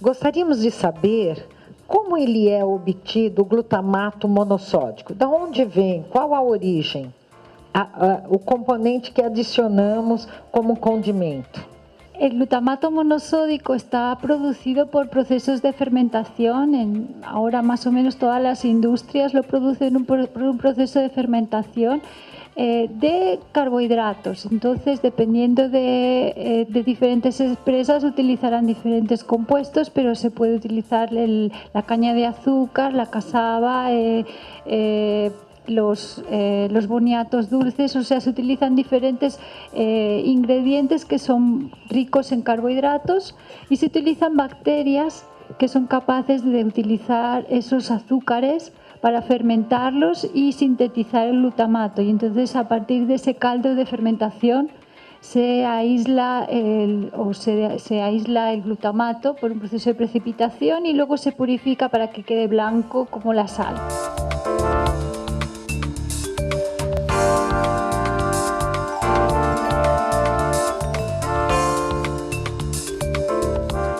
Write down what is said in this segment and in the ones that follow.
Gostaríamos de saber como ele é obtido, o glutamato monossódico. Da onde vem? Qual a origem? O componente que adicionamos como condimento. El glutamato monosódico está producido por procesos de fermentación. Ahora más o menos todas las industrias lo producen por un proceso de fermentación de carbohidratos. Entonces, dependiendo de diferentes empresas, utilizarán diferentes compuestos, pero se puede utilizar la caña de azúcar, la casaba, los boniatos dulces, o sea, se utilizan diferentes ingredientes que son ricos en carbohidratos y se utilizan bacterias que son capaces de utilizar esos azúcares para fermentarlos y sintetizar el glutamato. Y entonces, a partir de ese caldo de fermentación, se aísla el glutamato por un proceso de precipitación y luego se purifica para que quede blanco como la sal.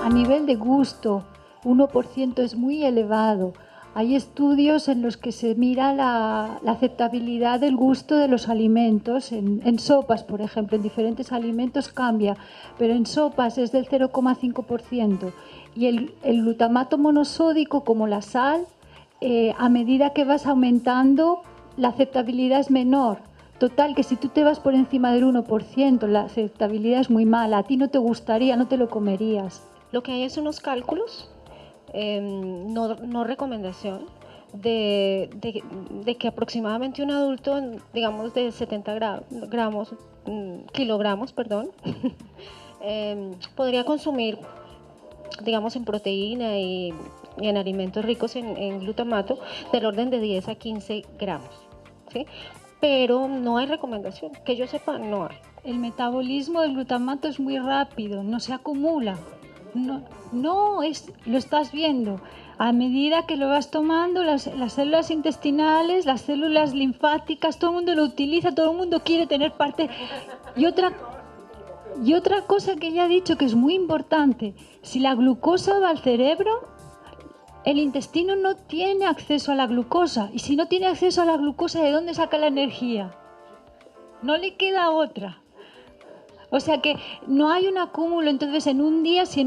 A nivel de gusto, 1% es muy elevado. Hay estudios en los que se mira la aceptabilidad del gusto de los alimentos. En sopas, por ejemplo, en diferentes alimentos cambia, pero en sopas es del 0,5%. Y el glutamato monosódico, como la sal, a medida que vas aumentando, la aceptabilidad es menor. Total, que si tú te vas por encima del 1%, la aceptabilidad es muy mala. A ti no te gustaría, no te lo comerías. Lo que hay es unos cálculos, no recomendación, de que aproximadamente un adulto, digamos de 70 kilogramos, podría consumir, digamos, en proteína y en alimentos ricos en glutamato del orden de 10 a 15 gramos, ¿sí? Pero no hay recomendación, que yo sepa, no hay. El metabolismo del glutamato es muy rápido, no se acumula. Lo estás viendo. A medida que lo vas tomando, las células intestinales, las células linfáticas, todo el mundo lo utiliza, todo el mundo quiere tener parte. Y otra cosa que ya he dicho que es muy importante, si la glucosa va al cerebro, el intestino no tiene acceso a la glucosa. Y si no tiene acceso a la glucosa, ¿de dónde saca la energía? No le queda otra. O sea que no hay un acúmulo. Entonces, en un día, si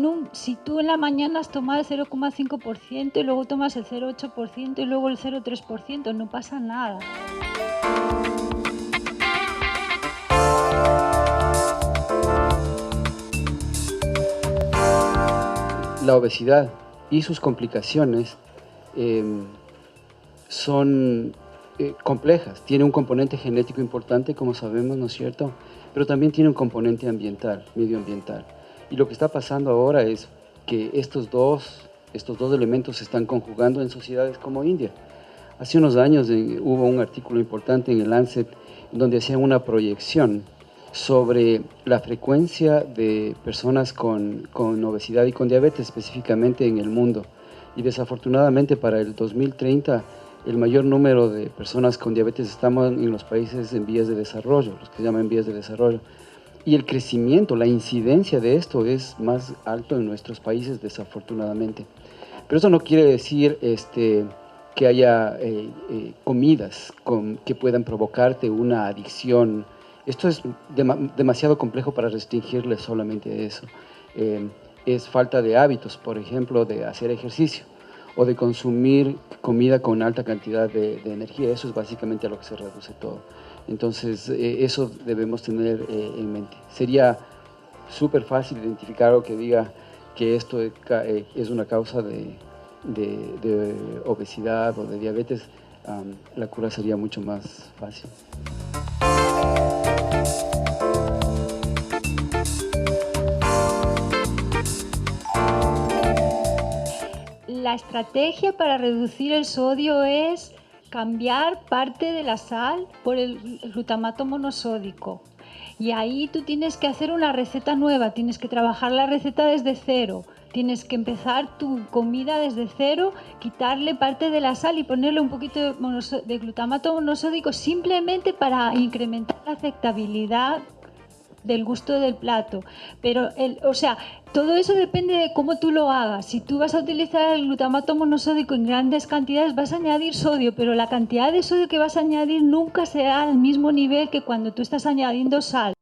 tú en la mañana has tomado el 0,5% y luego tomas el 0,8% y luego el 0,3%, no pasa nada. La obesidad y sus complicaciones son complejas. Tiene un componente genético importante, como sabemos, ¿no es cierto?, pero también tiene un componente ambiental, medioambiental. Y lo que está pasando ahora es que estos dos elementos se están conjugando en sociedades como India. Hace unos años hubo un artículo importante en el Lancet donde hacían una proyección sobre la frecuencia de personas con obesidad y con diabetes específicamente en el mundo. Y desafortunadamente para el 2030 el mayor número de personas con diabetes estamos en los países en vías de desarrollo, los que se llaman vías de desarrollo. Y el crecimiento, la incidencia de esto es más alto en nuestros países, desafortunadamente. Pero eso no quiere decir que haya comidas que puedan provocarte una adicción. Esto es demasiado complejo para restringirle solamente eso. Es falta de hábitos, por ejemplo, de hacer ejercicio o de consumir comida con alta cantidad de energía. Eso es básicamente a lo que se reduce todo. Entonces, eso debemos tener en mente. Sería súper fácil identificar algo que diga que esto es una causa de obesidad o de diabetes. La cura sería mucho más fácil. La estrategia para reducir el sodio es cambiar parte de la sal por el glutamato monosódico. Y ahí tú tienes que hacer una receta nueva, tienes que trabajar la receta desde cero. Tienes que empezar tu comida desde cero, quitarle parte de la sal y ponerle un poquito de glutamato monosódico simplemente para incrementar la aceptabilidad del gusto del plato. Pero, o sea, todo eso depende de cómo tú lo hagas. Si tú vas a utilizar el glutamato monosódico en grandes cantidades, vas a añadir sodio, pero la cantidad de sodio que vas a añadir nunca será al mismo nivel que cuando tú estás añadiendo sal.